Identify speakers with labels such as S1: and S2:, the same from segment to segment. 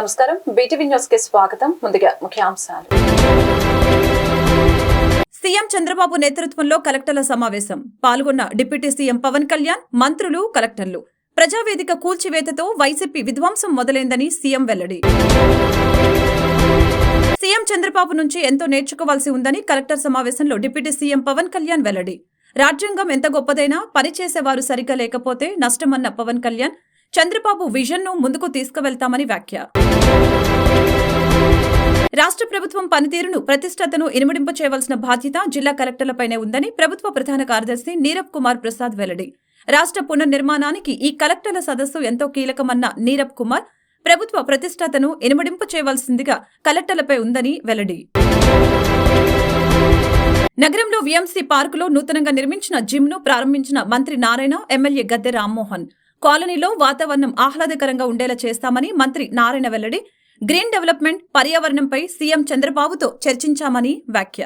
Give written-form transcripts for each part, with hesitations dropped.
S1: నమస్కారం. BTV news కి స్వాగతం. ముందుగా ముఖ్యాంశాలు. సీఎం చంద్రబాబు నేతృత్వంలో కలెక్టర్ల సమావేశం. పాల్గొన్న డిప్యూటీ సీఎం పవన్ కళ్యాణ్, మంత్రులు, కలెక్టర్లు. ప్రజావేదిక కూల్చివేతతో వైసీపీ విధ్వంసం మొదలైందని సీఎం వెల్లడి. సీఎం చంద్రబాబు నుంచి ఎంతో నేర్చుకోవాల్సి ఉందని కలెక్టర్ సమావేశంలో డిప్యూటీ సీఎం పవన్ కళ్యాణ్ వెల్లడి. రాజ్యాంగం ఎంత గొప్పదైనా పనిచేసేవారు సరిగ్గా లేకపోతే నష్టమన్న పవన్ కళ్యాణ్, చంద్రబాబు విజన్ ను ముందుకు తీసుకువెళ్తామని వ్యాఖ్య. రాష్ట్ర ప్రభుత్వం పనితీరును, ప్రతిష్టతను ఇనుమడింప చేయవలసిన బాధ్యత జిల్లా కలెక్టర్లపైనే ఉందని ప్రభుత్వ ప్రధాన కార్యదర్శి నీరబ్ కుమార్ ప్రసాద్ వెల్లడి. రాష్ట్ర పునర్నిర్మాణానికి ఈ కలెక్టర్ల సదస్సు ఎంతో కీలకమన్న నీరబ్ కుమార్, ప్రభుత్వ ప్రతిష్టతను ఇనుమడింప చేయవలసిందిగా కలెక్టర్లపై ఉందని వెల్లడి. నగరంలో వీఎంసీ పార్కులో నూతనంగా నిర్మించిన జిమ్ ను ప్రారంభించిన మంత్రి నారాయణ, ఎమ్మెల్యే గద్దె రామ్మోహన్. కాలనీలో వాతావరణం ఆహ్లాదకరంగా ఉండేలా చేస్తామని మంత్రి నారాయణ వెల్లడి. గ్రీన్ డెవలప్మెంట్, పర్యావరణంపై సీఎం చంద్రబాబుతో చర్చించామని వ్యాఖ్య.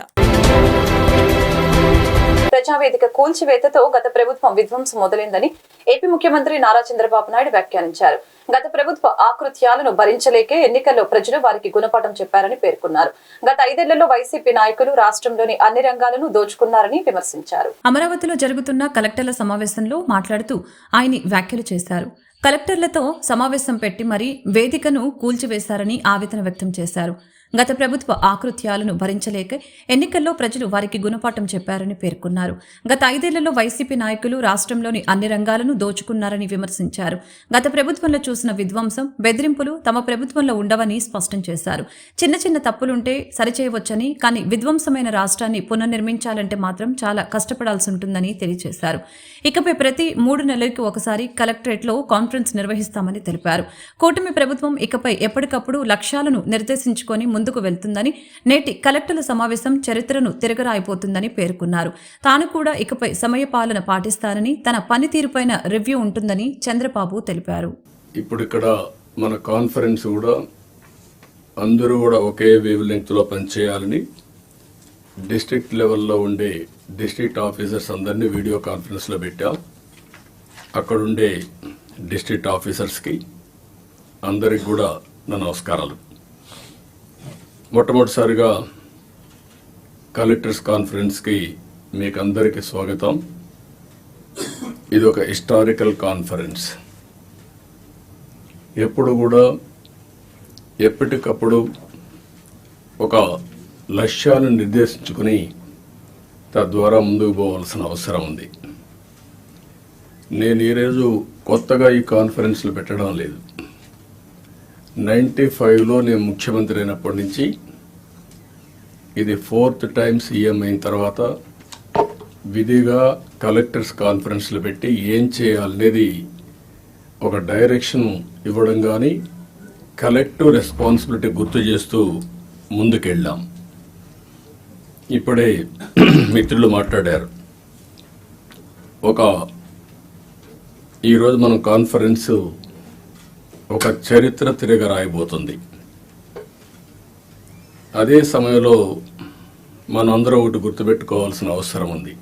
S1: ప్రజావేదిక కూల్చివేతతో గత ప్రభుత్వం విధ్వంసం మొదలైందని ఏపీ ముఖ్యమంత్రి నారా చంద్రబాబు నాయుడు వ్యాఖ్యానించారు. గత ప్రభుత్వ ఆకృత్యాలను భరించలేకే ఎన్నికల్లో ప్రజలు వారికి గుణపాఠం చెప్పారని పేర్కొన్నారు. గత 5 ఏళ్లలో వైసీపీ నాయకులు రాష్ట్రంలోని అన్ని రంగాలను దోచుకున్నారని విమర్శించారు. అమరావతిలో జరుగుతున్న కలెక్టర్ల సమావేశంలో మాట్లాడుతూ ఆయన వ్యాఖ్యలు చేశారు. కలెక్టర్లతో సమావేశం పెట్టి మరీ వేదికను కూల్చివేశారని ఆవేదన వ్యక్తం చేశారు. గత ప్రభుత్వ ఆకృత్యాలను భరించలేక ఎన్నికల్లో ప్రజలు వారికి గుణపాఠం చెప్పారని పేర్కొన్నారు. గత 5 ఏళ్లలో వైసీపీ నాయకులు రాష్ట్రంలోని అన్ని రంగాలను దోచుకున్నారని విమర్శించారు. గత ప్రభుత్వంలో చూసిన విధ్వంసం, బెదిరింపులు తమ ప్రభుత్వంలో ఉండవని స్పష్టం చేశారు. చిన్న చిన్న తప్పులుంటే సరిచేయవచ్చని, కానీ విధ్వంసమైన రాష్ట్రాన్ని పునర్నిర్మించాలంటే మాత్రం చాలా కష్టపడాల్సి ఉంటుందని తెలియజేశారు. ఇకపై ప్రతి 3 నెలలకు ఒకసారి కలెక్టరేట్లో కాన్ఫరెన్స్ నిర్వహిస్తామని తెలిపారు. కూటమి ప్రభుత్వం ఇకపై ఎప్పటికప్పుడు లక్ష్యాలను నిర్దేశించుకొని ముందుకు వెళ్తుందని, నేటి కలెక్టర్ల సమావేశం చరిత్రను తిరగరాయిపోతుందని పేర్కొన్నారు. తాను కూడా ఇకపై సమయపాలన పాటిస్తారని, తన పనితీరుపైన రివ్యూ ఉంటుందని చంద్రబాబు తెలిపారు.
S2: ఇప్పుడు ఇక్కడ మన కాన్ఫరెన్స్ కూడా అందరూ కూడా ఒకే వేవ్ లెంగ్త్ లో పనిచేయాలని డిస్ట్రిక్ట్ లెవెల్లో ఉండే డిస్ట్రిక్ట్ ఆఫీసర్స్ అందరినీ వీడియో కాన్ఫరెన్స్ లో పెట్టాం. అక్కడుండే డిస్ట్రిక్ట్ ఆఫీసర్స్కి అందరికి కూడా నా నమస్కారాలు. మొట్టమొదటిసారిగా కలెక్టర్స్ కాన్ఫరెన్స్కి మీకు అందరికీ స్వాగతం. ఇది ఒక హిస్టారికల్ కాన్ఫరెన్స్. ఎప్పుడు కూడా ఎప్పటికప్పుడు ఒక లక్ష్యాలను నిర్దేశించుకుని తద్వారా ముందుకు పోవాల్సిన అవసరం ఉంది. నేను ఈరోజు కొత్తగా ఈ కాన్ఫరెన్స్లు పెట్టడం లేదు. 95లో నేను ముఖ్యమంత్రి అయినప్పటి నుంచి ఇది 4th టైం సీఎం అయిన తర్వాత విధిగా కలెక్టర్స్ కాన్ఫరెన్స్లు పెట్టి ఏం చేయాలనేది ఒక డైరెక్షన్ ఇవ్వడం కానీ కలెక్టివ్ రెస్పాన్సిబిలిటీ గుర్తు చేస్తూ ముందుకెళ్ళాం. ఇప్పుడే మిత్రులు మాట్లాడారు. ఈరోజు మనం కాన్ఫరెన్స్ ఒక చరిత్ర తిరగ రాయబోతుంది. అదే సమయంలో మనందరం ఒకటి గుర్తుపెట్టుకోవాల్సిన అవసరం ఉంది.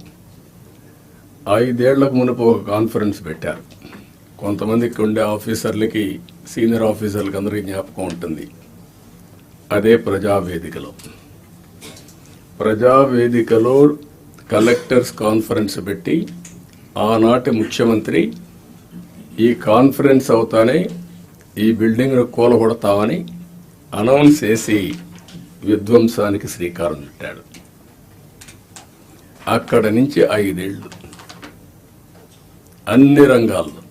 S2: 5 ఏళ్లకు మునుపు ఒక కాన్ఫరెన్స్ పెట్టారు. కొంతమందికి ఉండే ఆఫీసర్లకి, సీనియర్ ఆఫీసర్లకి అందరికీ జ్ఞాపకం ఉంటుంది. అదే ప్రజావేదికలో కలెక్టర్స్ కాన్ఫరెన్స్ పెట్టి ఆనాటి ముఖ్యమంత్రి ఈ కాన్ఫరెన్స్ అవుతానే ఈ బిల్డింగ్ కూలగొడతామని అనౌన్స్ చేసి విధ్వంసానికి శ్రీకారం చుట్టాడు. అక్కడ నుంచి 5 ఏళ్లు అన్ని రంగాల్లో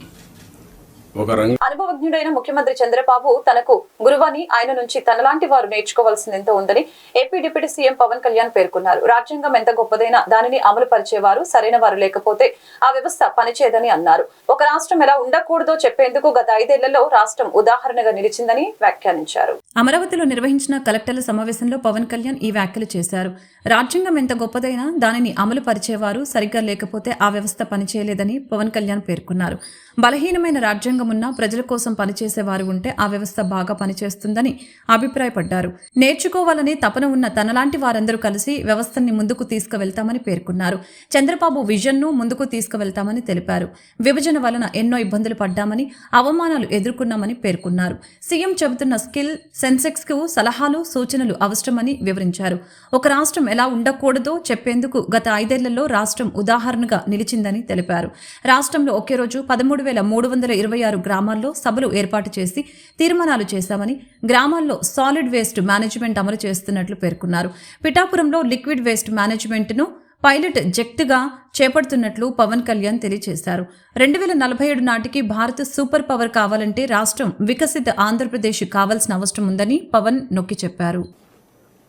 S2: ఒక
S1: అనుభవజ్ఞుడైన ముఖ్యమంత్రి చంద్రబాబు తనకు గురువని, ఆయన నుంచి తనలాంటి వారు నేర్చుకోవాల్సింది ఎంతో ఉందని AP deputy CM Pawan Kalyan పేర్కొన్నారు. రాజ్యాంగం ఎంత గొప్పదైనా దానిని అమలు పరిచేవారు సరైన వారు లేకపోతే ఆ వ్యవస్థ పనిచేయదని అన్నారు. ఒక రాష్ట్రం ఎలా ఉండకూడదో చెప్పేందుకు గత 5 ఏళ్లలో రాష్ట్రం ఉదాహరణగా నిలిచిందని వ్యాఖ్యానించారు. అమరావతిలో నిర్వహించిన కలెక్టర్ల సమావేశంలో పవన్ కళ్యాణ్ ఈ వ్యాఖ్యలు చేశారు. రాజ్యాంగం ఎంత గొప్పదైనా దానిని అమలు పరిచేవారు సరిగ్గా లేకపోతే ఆ వ్యవస్థ పనిచేయలేదని పవన్ కళ్యాణ్ పేర్కొన్నారు. బలహీనమైన రాజ్యాంగం ఉన్న ప్రజల ప్రజల కోసం పనిచేసే వారు ఉంటే ఆ వ్యవస్థ బాగా పనిచేస్తుందని అభిప్రాయపడ్డారు. నేర్చుకోవాలని తపన ఉన్న తనలాంటి వారందరూ కలిసి వ్యవస్థని ముందుకు తీసుకువెళ్తామని పేర్కొన్నారు. చంద్రబాబు విజన్ను ముందుకు తీసుకువెళ్తామని తెలిపారు. విభజన వలన ఎన్నో ఇబ్బందులు పడ్డామని, అవమానాలు ఎదుర్కొన్నామని పేర్కొన్నారు. సీఎం చెబుతున్న స్కిల్ సెన్సెక్స్ కు సలహాలు, సూచనలు అవసరమని వివరించారు. ఒక రాష్ట్రం ఎలా ఉండకూడదో చెప్పేందుకు గత 5 ఏళ్లలో రాష్ట్రం ఉదాహరణగా నిలిచిందని తెలిపారు. రాష్ట్రంలో ఒకే రోజు 13,326 గ్రామాల్లో సభలు ఏర్పాటు చేసి తీర్మానాలు చేశామని, గ్రామాల్లో సాలిడ్ వేస్ట్ మేనేజ్మెంట్ అమలు చేస్తున్నట్లు పేర్కొన్నారు. పిఠాపురంలో లిక్విడ్ వేస్ట్ మేనేజ్మెంట్ను పైలట్ జెక్ట్గా చేపడుతున్నట్లు పవన్ కళ్యాణ్ తెలియజేశారు. 2047 నాటికి భారత్ సూపర్ పవర్ కావాలంటే రాష్ట్రం వికసిత ఆంధ్రప్రదేశ్ కావాల్సిన అవసరం ఉందని పవన్ నొక్కి చెప్పారు.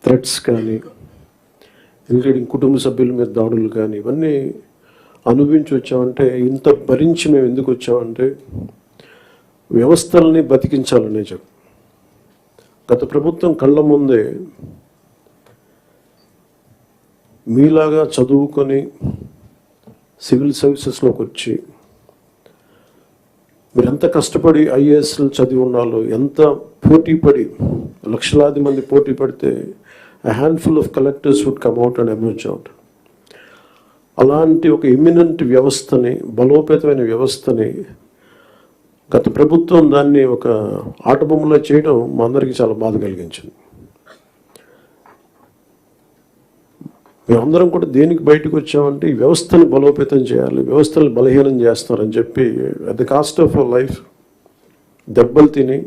S3: థ్రెట్స్ కానీ, ఇంక్లూడింగ్ కుటుంబ సభ్యుల మీద దాడులు కానీ, ఇవన్నీ అనుభవించి వచ్చామంటే, ఇంత భరించి మేము ఎందుకు వచ్చామంటే వ్యవస్థల్ని బతికించాలనే చెప్పు. గత ప్రభుత్వం కళ్ళ ముందే మీలాగా చదువుకొని సివిల్ సర్వీసెస్లోకి వచ్చి మీరు ఎంత కష్టపడి ఐఏఎస్లు చదివి ఉన్నాలో, ఎంత పోటీ పడి లక్షలాది మంది పోటీ పడితే a handful of collectors would come out and emerge out. అలాంటి ఒక ఎమినెంట్ వ్యవస్థని, బలోపేతమైన వ్యవస్థని గత ప్రభుత్వం దాన్ని ఒక ఆటబొమ్మలో చేయడం మా అందరికీ చాలా బాధ కలిగించింది. మేమందరం కూడా దేనికి బయటకు వచ్చామంటే ఈ వ్యవస్థని బలోపేతం చేయాలి, వ్యవస్థని బలహీనం చేస్తారని చెప్పి at the cost of our life దెబ్బలు తిని,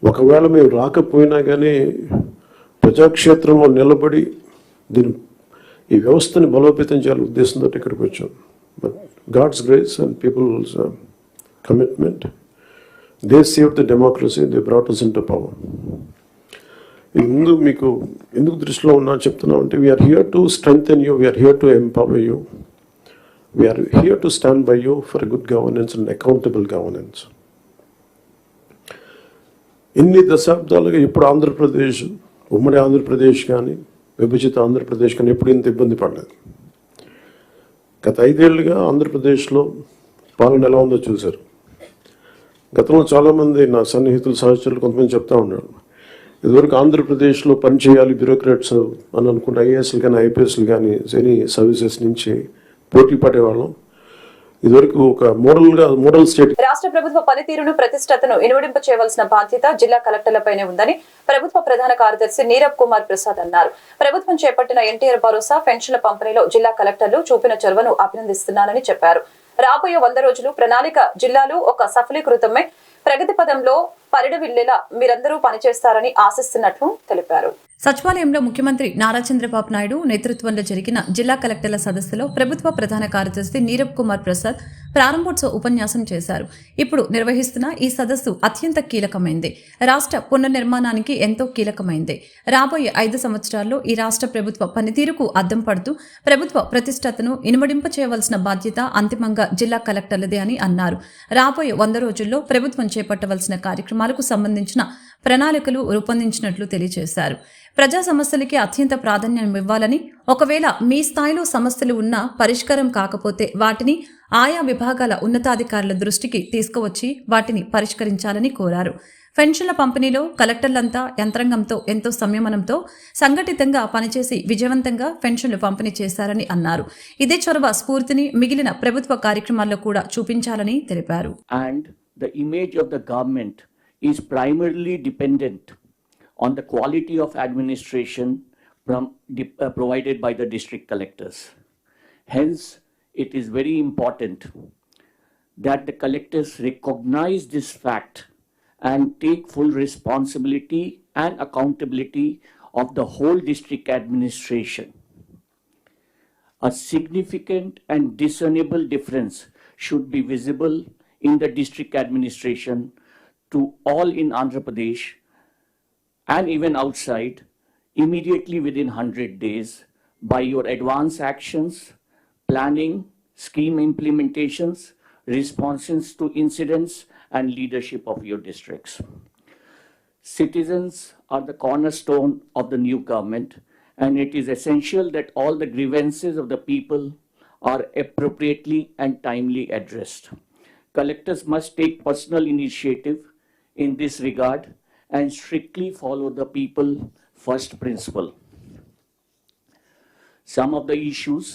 S3: ఒకవేళ మేము రాకపోయినా కానీ ప్రజాక్షేత్రంలో నిలబడి ఈ వ్యవస్థని బలోపేతం చేయాలని ఉద్దేశంతో ఇక్కడికి వచ్చాం. But God's grace and people's commitment, they save the democracy, they brought us into power. ముందు మీకు ఎందుకు దృష్టిలో ఉన్నా చెప్తున్నాం అంటే, we're here to strengthen you, we're here to empower you, we're here to stand by you for a good governance and accountable governance. ఇన్ని దశాబ్దాలుగా ఇప్పుడు ఆంధ్రప్రదేశ్, ఉమ్మడి ఆంధ్రప్రదేశ్ కానీ విభజిత ఆంధ్రప్రదేశ్ కానీ ఎప్పుడు ఇంత ఇబ్బంది పడలేదు. గత 5 ఏళ్ళుగా ఆంధ్రప్రదేశ్లో పాలన ఎలా ఉందో చూశారు. గతంలో చాలామంది నా సన్నిహితులు, సహచరులు కొంతమంది చెప్తా ఉన్నారు, ఇదివరకు ఆంధ్రప్రదేశ్లో పనిచేయాలి బ్యూరోక్రాట్స్ అని అనుకుంటే ఐఏఎస్లు కానీ ఐపీఎస్లు కానీ ఎనీ సర్వీసెస్ నుంచి పోటీ పడేవాళ్ళం. ఇదివరకు ఒక మోడల్ స్టేట్.
S1: రాష్ట్ర ప్రభుత్వ పనితీరును, ప్రతిష్టతను ఇనుమడింప చేయవలసిన బాధ్యత జిల్లా కలెక్టర్లపైనే ఉందని ప్రభుత్వ ప్రధాన కార్యదర్శి నీరబ్ కుమార్ ప్రసాద్ అన్నారు. ప్రభుత్వం చేపట్టిన ఎన్టీఆర్ భరోసా పెన్షన్ల పంపిణీలో జిల్లా కలెక్టర్లు చూపిన చొరవను అభినందిస్తున్నానని చెప్పారు. రాబోయే 100 రోజులు ప్రణాళిక జిల్లాలో ఒక సఫలీకృతమై ప్రగతి పదంలో పరిడవిల్లేలా మీరందరూ పనిచేస్తారని ఆశిస్తున్నట్లు తెలిపారు. సచివాలయంలో ముఖ్యమంత్రి నారా చంద్రబాబు నాయుడు నేతృత్వంలో జరిగిన జిల్లా కలెక్టర్ల సదస్సులో ప్రభుత్వ ప్రధాన కార్యదర్శి నీరబ్ కుమార్ ప్రసాద్ ప్రారంభోత్సవ ఉపన్యాసం చేశారు. ఇప్పుడు నిర్వహిస్తున్న ఈ సదస్సు అత్యంత కీలకమైంది. రాష్ట్ర పునర్నిర్మాణానికి ఎంతో కీలకమైంది. రాబోయే 5 సంవత్సరాల్లో ఈ రాష్ట్ర ప్రభుత్వ పనితీరుకు అద్దం పడుతూ ప్రభుత్వ ప్రతిష్టతను ఇనుమడింప చేయవలసిన బాధ్యత అంతిమంగా జిల్లా కలెక్టర్లదే అని అన్నారు. రాబోయే 100 రోజుల్లో ప్రభుత్వం చేపట్టవలసిన కార్యక్రమాలకు సంబంధించిన ప్రణాళికలు రూపొందించినట్లు తెలియజేశారు. ప్రజా సమస్యలకి అత్యంత ప్రాధాన్యం ఇవ్వాలని, ఒకవేళ మీ స్థాయిలో సమస్యలు ఉన్నా పరిష్కారం కాకపోతే వాటిని ఆయా విభాగాల ఉన్నతాధికారుల దృష్టికి తీసుకువచ్చి వాటిని పరిష్కరించాలని కోరారు. పెన్షన్ల పంపిణీలో కలెక్టర్లంతా యంత్రాంగంతో ఎంతో సంయమనంతో సంఘటితంగా పనిచేసి విజయవంతంగా పెన్షన్లు పంపిణీ చేశారని అన్నారు. ఇదే చొరవ స్ఫూర్తిని మిగిలిన ప్రభుత్వ కార్యక్రమాల్లో కూడా చూపించాలని తెలిపారు.
S4: And the image of the government is primarily dependent on the quality of administration provided by the district collectors. Hence, it is very important that the collectors recognize this fact and take full responsibility and accountability of the whole district administration. A significant and discernible difference should be visible in the district administration to all in Andhra Pradesh and even outside immediately within 100 days by your advance actions, planning, scheme implementations, responses to incidents and leadership of your districts. Citizens are the cornerstone of the new government, and it is essential that all the grievances of the people are appropriately and timely addressed. collectors must take personal initiative in this regard and strictly follow the people first principle. Some of the issues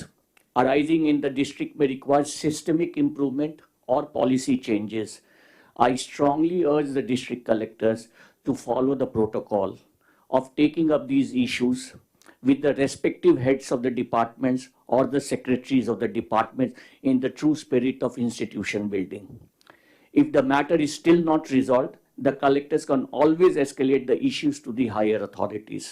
S4: arising in the district may require systemic improvement or policy changes. I strongly urge the district collectors to follow the protocol of taking up these issues with the respective heads of the departments or the secretaries of the departments in the true spirit of institution building. If the matter is still not resolved, the collectors can always escalate the issues to the higher authorities.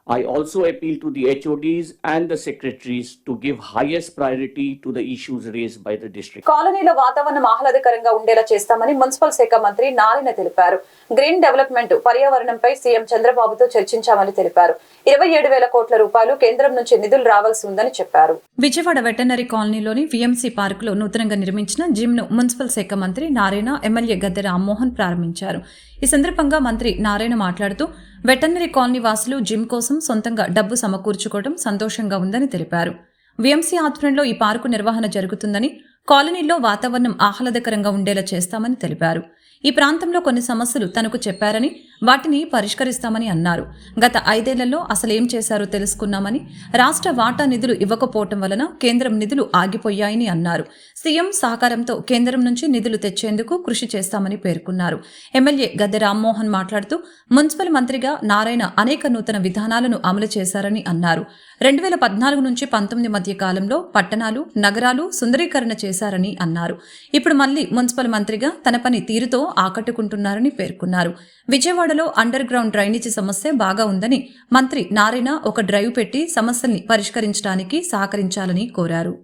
S4: I also appeal to the HODs and the secretaries to give highest priority to the issues raised by the district.
S1: కాలనీలో వాతావరణం ఆహ్లాదకరంగా ఉండేలా చేస్తామని municipal శాఖ మంత్రి నారాయణ తెలిపారు. Green development పర్యావరణంపై CM చంద్రబాబుతో చర్చించామని తెలిపారు. 27,000 కోట్ల రూపాయలు కేంద్రం నుంచి నిధులు రావాల్సి ఉందని చెప్పారు.
S5: విజయవాడ వెటర్నరీ కాలనీలోని విఎంసీ పార్కులో నూతనంగా నిర్మించిన జిమ్ ను మున్సిపల్ శాఖ మంత్రి నారాయణ ఎమ్మెల్యే గద్దె రామ్మోహన్ ప్రారంభించారు. ఈ సందర్భంగా మంత్రి నారాయణ మాట్లాడుతూ వెటర్నరీ కాలనీ వాసులు జిమ్ కోసం సొంతంగా డబ్బు సమకూర్చుకోవడం సంతోషంగా ఉందని తెలిపారు. విఎంసీ ఆధ్వర్యంలో ఈ పార్కు నిర్వహణ జరుగుతుందని, కాలనీలో వాతావరణం ఆహ్లాదకరంగా ఉండేలా చేస్తామని తెలిపారు. ఈ ప్రాంతంలో కొన్ని సమస్యలు తనకు చెప్పారని వాటిని పరిష్కరిస్తామని అన్నారు. గత 5 ఏళ్లలో అసలేం చేశారో తెలుసుకున్నామని, రాష్ట్ర వాటా నిధులు ఇవ్వకపోవటం వలన కేంద్రం నిధులు ఆగిపోయాయని అన్నారు. సీఎం సహకారంతో కేంద్రం నుంచి నిధులు తెచ్చేందుకు కృషి చేస్తామని పేర్కొన్నారు. ఎమ్మెల్యే గద్దె రామ్మోహన్ మాట్లాడుతూ మున్సిపల్ మంత్రిగా నారాయణ అనేక నూతన విధానాలను అమలు చేశారని అన్నారు. 2014 నుంచి 19 మధ్య కాలంలో పట్టణాలు, నగరాలు సుందరీకరణ చేశారని అన్నారు. ఇప్పుడు మళ్లీ మున్సిపల్ మంత్రిగా తన పని తీరుతో ఆకట్టుకుంటున్నారని పేర్కొన్నారు. విజయవాడలో అండర్ గ్రౌండ్ డ్రైనేజీ సమస్య బాగా ఉందని, మంత్రి నారాయణ ఒక డ్రైవ్ పెట్టి సమస్యల్ని పరిష్కరించడానికి సహకరించాలని కోరారు.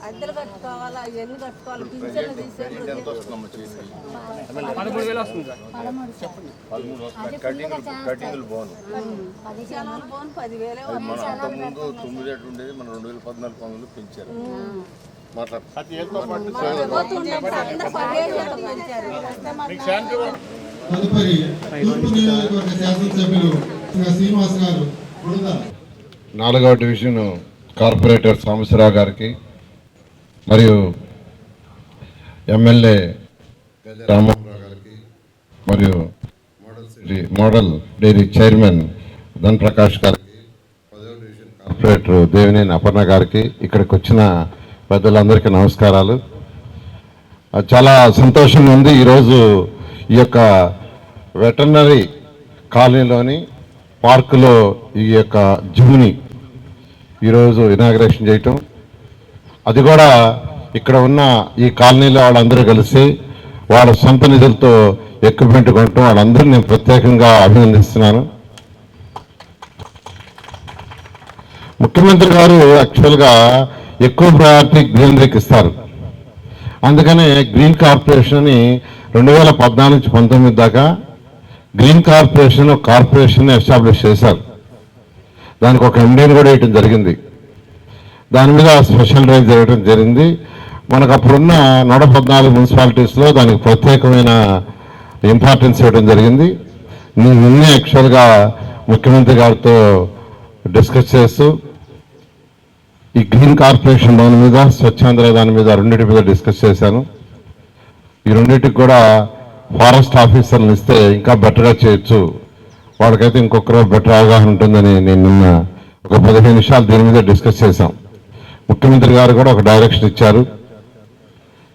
S6: అద్దెలు కట్టుకోవాలా, ఎన్ని కట్టుకోవాలి, పింఛన్లు తీసేది
S7: 2014 పెంచారు.
S8: తదుపరి తూర్పు నియోజకవర్గ శాసనసభ్యులు శ్రీనివాస్ గారు.
S7: 4వ డివిజన్ కార్పొరేటర్ సాంబశివరావు గారికి మరియు ఎమ్మెల్యే గద్దె రామ్మోహన్ గారికి మరియు మోడల్ డైరీ చైర్మన్ ధన్ప్రకాష్ గారికి, 10వ డివిజన్ కార్పొరేటర్ దేవినేని అపర్ణ గారికి, ఇక్కడికి వచ్చిన పెద్దలందరికీ నమస్కారాలు. చాలా సంతోషంగా ఉంది ఈరోజు ఈ యొక్క వెటర్నరీ కాలనీలోని పార్కులో ఈ యొక్క జిమ్ని ఈరోజు ఇనాగ్రేషన్ చేయటం, అది కూడా ఇక్కడ ఉన్న ఈ కాలనీలో వాళ్ళందరూ కలిసి వాళ్ళ సొంత నిధులతో ఎక్విప్మెంట్ కొనటం, వాళ్ళందరూ నేను ప్రత్యేకంగా అభినందిస్తున్నాను. ముఖ్యమంత్రి గారు యాక్చువల్గా ఎక్కువ ప్రయారిటీ గ్రీనరీకి ఇస్తారు. అందుకనే గ్రీన్ కార్పొరేషన్ 2014 నుంచి 19 దాకా గ్రీన్ కార్పొరేషన్ ఎస్టాబ్లిష్ చేశారు. దానికి ఒక ఎండీని కూడా వేయటం జరిగింది. దాని మీద స్పెషల్ డ్రైవ్ జరగడం జరిగింది. మనకు అప్పుడున్న 114 మున్సిపాలిటీస్లో దానికి ప్రత్యేకమైన ఇంపార్టెన్స్ ఇవ్వడం జరిగింది. నిన్న యాక్చువల్గా ముఖ్యమంత్రి గారితో డిస్కస్ చేస్తూ ఈ గ్రీన్ కార్పొరేషన్ దాని మీద, స్వచ్ఛాంధ్ర దాని మీద, రెండింటి మీద డిస్కస్ చేశాను. ఈ రెండింటికి కూడా ఫారెస్ట్ ఆఫీసర్లు ఇస్తే ఇంకా బెటర్గా చేయొచ్చు, వాళ్ళకైతే ఇంకొకరు బెటర్ అవగాహన ఉంటుందని నేను నిన్న ఒక 15 నిమిషాలు దీని మీద డిస్కస్ చేశాం. ముఖ్యమంత్రి గారు కూడా ఒక డైరెక్షన్ ఇచ్చారు,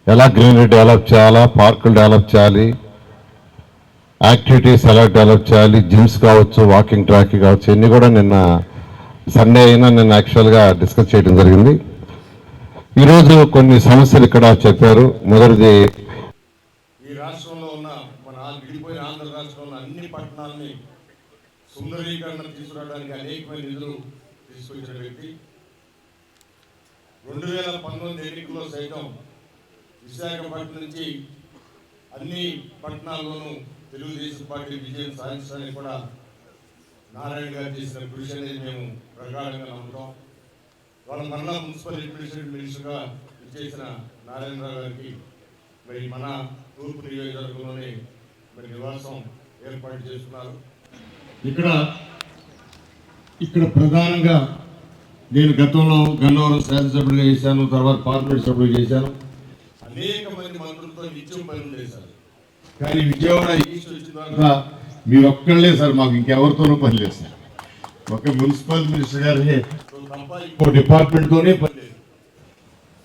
S7: ఎలా గ్రీనరీ డెవలప్ చేయాలా, పార్కులు డెవలప్ చేయాలి, యాక్టివిటీస్ ఎలా డెవలప్ చేయాలి, జిమ్స్ కావచ్చు, వాకింగ్ ట్రాక్ కావచ్చు, ఇవన్నీ కూడా నిన్న సండే అయినా నిన్న యాక్చువల్గా డిస్కస్ చేయడం జరిగింది. ఈరోజు కొన్ని సమస్యలు ఇక్కడ చెప్పారు. మొదటిది,
S9: ఈ రాష్ట్రంలో ఉన్న మన విడిపోయిన ఆంధ్ర రాష్ట్రంలో ఉన్న అన్ని పట్టణాలని సుందరీకరణ తీసుకురావడానికి అనేకమైన నిధులు తీసుకొచ్చిన వ్యక్తి. 2019 ఎన్నికల్లో సైతం విశాఖపట్నం నుంచి అన్ని పట్టణాల్లోనూ తెలుగుదేశం పార్టీ విజయం సాధించడానికి కూడా నారాయణ గారు చేసిన కృషి అనేది మేము ప్రగాఢంగా నమ్ముతాం. వాళ్ళ మరలా మున్సిపల్ అడ్మినిస్ట్రేటివ్ మినిస్టర్గా ఇచ్చేసిన నారాయణరావు గారికి మరి మన తూర్పు నియోజకవర్గంలోనే మరి నివాసం ఏర్పాటు చేస్తున్నారు. ఇక్కడ ప్రధానంగా నేను గతంలో గన్నవరం శాసనసభ్యుడిగా చేశాను, తర్వాత పార్లమెంట్ సభ్యుడిగా చేశాను. అనేక మంది మంత్రులతో నిత్యం పని ఉండేది సార్. కానీ విజయవాడ ఈస్ట్ వచ్చిన తర్వాత మీరు ఒక్కళ్ళే సార్, మాకు ఇంకెవరితోనూ పని లేదు సార్. ఒక మున్సిపల్ మినిస్టర్ గారే తప్ప ఇంకో డిపార్ట్మెంట్తోనే పని లేదు.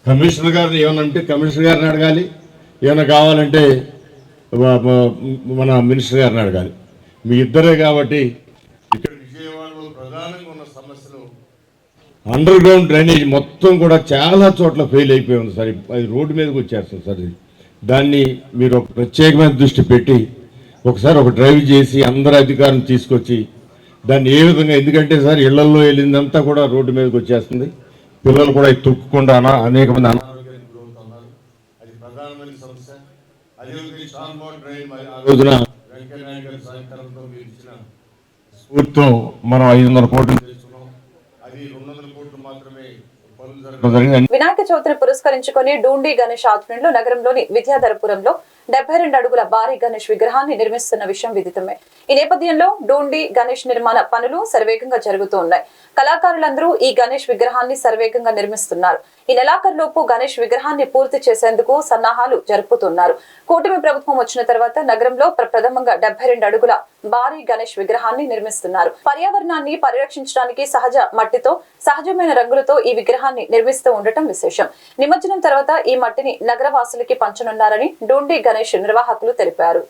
S9: కమిషనర్ గారిని ఏమన్నా అంటే కమిషనర్ గారిని అడగాలి, ఏమైనా కావాలంటే మన మినిస్టర్ గారిని అడగాలి. మీ ఇద్దరే కాబట్టి ఇక్కడ విజయవాడలో ప్రధానంగా ఉన్న సమస్యలు అండర్ గ్రౌండ్ డ్రైనేజ్ మొత్తం కూడా చాలా చోట్ల ఫెయిల్ అయిపోయి ఉంది సార్. అది రోడ్డు మీదకి వచ్చేస్తుంది సార్. దాన్ని మీరు ఒక ప్రత్యేకమైన దృష్టి పెట్టి ఒకసారి ఒక డ్రైవ్ చేసి అందరు అధికారులను తీసుకొచ్చి దాన్ని ఏ విధంగా, ఎందుకంటే సార్ ఇళ్లల్లో వెళ్ళిందంతా కూడా రోడ్డు మీదకి వచ్చేస్తుంది. పిల్లలు కూడా తొక్కకుండా అనేక మంది అనారోగ్యానికి గురవుతున్నారు. అది ప్రధానమైన సమస్య. అదేవిధంగా షార్మాట్ డ్రైన్ ఆ రోజున వెంకయ్యనాయుడు గారి సహకారంతో మీరు ఇచ్చిన స్ఫూర్తితో మనం 500 కోట్లు చేస్తున్నాం. అది 200 కోట్లు మాత్రమే పనులు జరగడం.
S1: వినాయక చవితిని పురస్కరించుకుని డూండి గణేష్ ఆధ్వర్యంలో నగరంలోని విద్యాధరపురంలో 72 అడుగుల భారీ గణేష్ విగ్రహాన్ని నిర్మిస్తున్న విషయం విదితమే. ఈ నేపథ్యంలో డూండి గణేష్ నిర్మాణ పనులు శరవేగంగా జరుగుతూ ఉన్నాయి. కళాకారులందరూ ఈ గణేష్ విగ్రహాన్ని శరవేగంగా నిర్మిస్తున్నారు. ఈ నెలాఖరులోపు గణేష్ విగ్రహాన్ని పూర్తి చేసేందుకు సన్నాహాలు జరుపుతున్నారు. కూటమి ప్రభుత్వం వచ్చిన తర్వాత నగరంలో ప్రథమంగా 72 అడుగుల భారీ గణేష్ విగ్రహాన్ని నిర్మిస్తున్నారు. పర్యావరణాన్ని పరిరక్షించడానికి సహజ మట్టితో సహజమైన రంగులతో ఈ విగ్రహాన్ని నిర్మిస్తూ ఉండటం విశేషం. నిమజ్జనం తర్వాత ఈ మట్టిని నగరవాసులకి పంచనున్నారని డూండి గణేష్ నిర్వాహకులు తెలిపారు.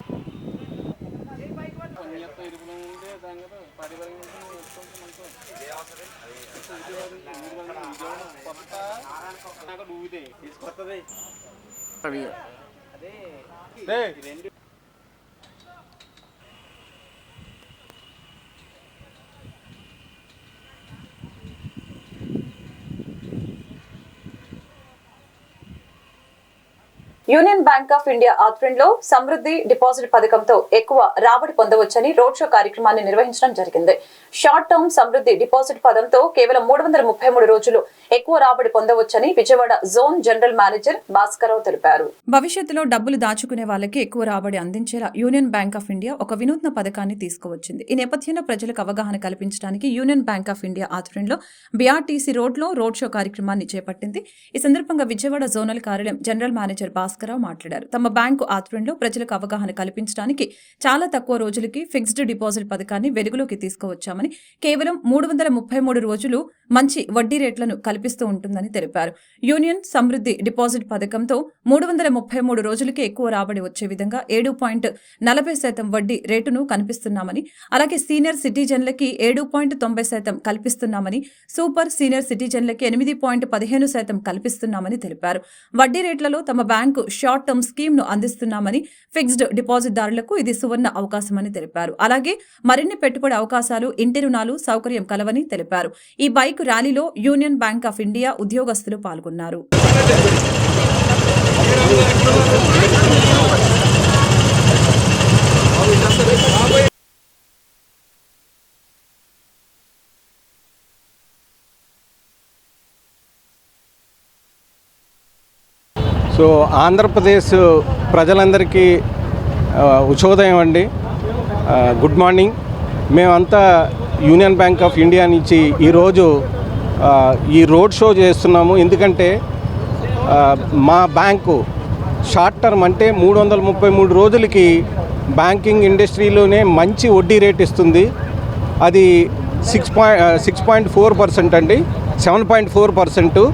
S1: యూనియన్ బ్యాంక్ ఆఫ్ ఇండియా ఆధ్వర్యంలో సమృద్ధి డిపాజిట్ పథకంతో ఎక్కువ రాబడి పొందవచ్చని రోడ్ షో కార్యక్రమాన్ని నిర్వహించడం జరిగింది. షార్ట్ టర్మ్ సమృద్ధి డిపాజిట్ పథకంతో కేవలం 333 రోజులు ఎక్కువ రాబడి పొందవచ్చని Vijayawada zone general manager Bhaskararao తెలిపారు.
S5: భవిష్యత్తులో డబ్బులు దాచుకునే వాళ్ళకి ఎక్కువ రాబడి అందించేలా యూనియన్ బ్యాంక్ ఆఫ్ ఇండియా ఒక వినూత్న పథకాన్ని తీసుకువచ్చింది. ఈ నేపథ్యంలో ప్రజలకు అవగాహన కల్పించడానికి యూనియన్ బ్యాంక్ ఆఫ్ ఇండియా ఆధ్వర్యంలో బీఆర్టీసీ రోడ్లో రోడ్ షో కార్యక్రమాన్ని చేపట్టింది. ఈ సందర్భంగా విజయవాడ జోనల్ కార్యాలయం జనరల్ మేనేజర్ భాస్కరరావు మాట్లాడారు. తమ బ్యాంకు ఆధ్వర్యంలో ప్రజలకు అవగాహన కల్పించడానికి చాలా తక్కువ రోజులకి ఫిక్స్డ్ డిపాజిట్ పథకాన్ని వెలుగులోకి తీసుకువచ్చామని, కేవలం 333 రోజులు మంచి వడ్డీ రేట్లను కల్పిస్తూ ఉంటుందని తెలిపారు. యూనియన్ సమృద్ధి డిపాజిట్ పథకంతో 333 రోజులకి ఎక్కువ రాబడి వచ్చే విధంగా 7.40% వడ్డీ రేటును కనిపిస్తున్నామని, అలాగే సీనియర్ సిటిజన్లకి 7.90% కల్పిస్తున్నామని, సూపర్ సీనియర్ సిటిజన్లకి 8.15% కల్పిస్తున్నామని తెలిపారు. వడ్డీ రేట్లలో తమ బ్యాంకు షార్ట్ టర్మ్ స్కీమ్ ను అందిస్తున్నామని, ఫిక్స్డ్ డిపాజిట్ దారులకు ఇది సువర్ణ అవకాశమని తెలిపారు. అలాగే మరిన్ని పెట్టుబడి అవకాశాలు, ఇంటి రుణాలు సౌకర్యం కలవని తెలిపారు. ఈ బైక్ ర్యాలీలో యూనియన్ బ్యాంక్ ఆఫ్ ఇండియా ఉద్యోగస్తులు పాల్గొన్నారు.
S10: సో ఆంధ్రప్రదేశ్ ప్రజలందరికీ ఉషోదయం అండి, గుడ్ మార్నింగ్. మేమంతా యూనియన్ బ్యాంక్ ఆఫ్ ఇండియా నుంచి ఈరోజు ఈ రోడ్ షో చేస్తున్నాము. ఎందుకంటే మా బ్యాంకు షార్ట్ టర్మ్ అంటే 333 రోజులకి బ్యాంకింగ్ ఇండస్ట్రీలోనే మంచి వడ్డీ రేట్ ఇస్తుంది. అది 6.4% అండి, 7.4%.